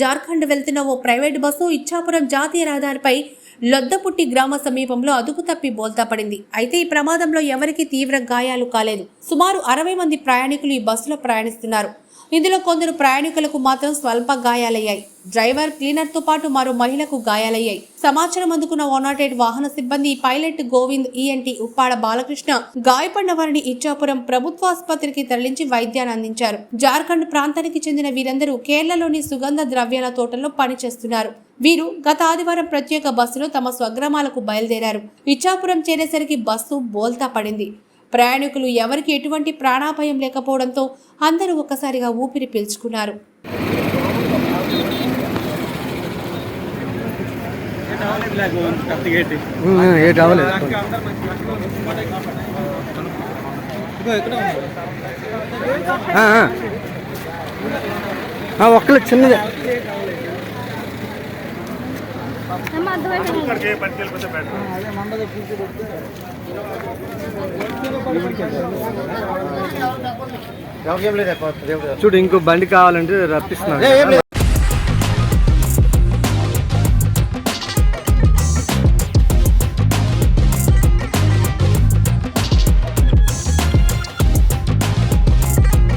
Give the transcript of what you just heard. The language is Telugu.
జార్ఖండ్ వెళ్తున్న ఓ ప్రైవేట్ బస్సు ఇచ్చాపురం జాతీయ రహదారిపై లొద్దపుట్టి గ్రామ సమీపంలో అదుపు తప్పి బోల్తా పడింది. అయితే ఈ ప్రమాదంలో ఎవరికీ తీవ్ర గాయాలు కాలేదు. సుమారు 60 మంది ప్రయాణికులు ఈ బస్సులో ప్రయాణిస్తున్నారు. ఇందులో కొందరు ప్రయాణికులకు మాత్రం స్వల్ప గాయాలయ్యాయి. డ్రైవర్, క్లీనర్ తో పాటు మరో మహిళకు గాయాలయ్యాయి. సమాచారం అందుకున్న 108 వాహన సిబ్బంది పైలట్ గోవింద్, ఈఎన్టీ ఉప్పాడ బాలకృష్ణ గాయపడిన వారిని ఇచ్చాపురం ప్రభుత్వ ఆసుపత్రికి తరలించి వైద్యాన్ని అందించారు. జార్ఖండ్ ప్రాంతానికి చెందిన వీరందరూ కేరళలోని సుగంధ ద్రవ్యాల తోటల్లో పనిచేస్తున్నారు. వీరు గత ఆదివారం ప్రత్యేక బస్సులో తమ స్వగ్రామాలకు బయలుదేరారు. ఇచ్చాపురం చేరేసరికి బస్సు బోల్తా పడింది. ప్రయాణికులు ఎవరికి ఎటువంటి ప్రాణాపాయం లేకపోవడంతో అందరూ ఒక్కసారిగా ఊపిరి పీల్చుకున్నారు. ఒక్కలు చిన్నది చూడు, ఇంకో బండి కావాలంటే రప్పిస్తున్నాను.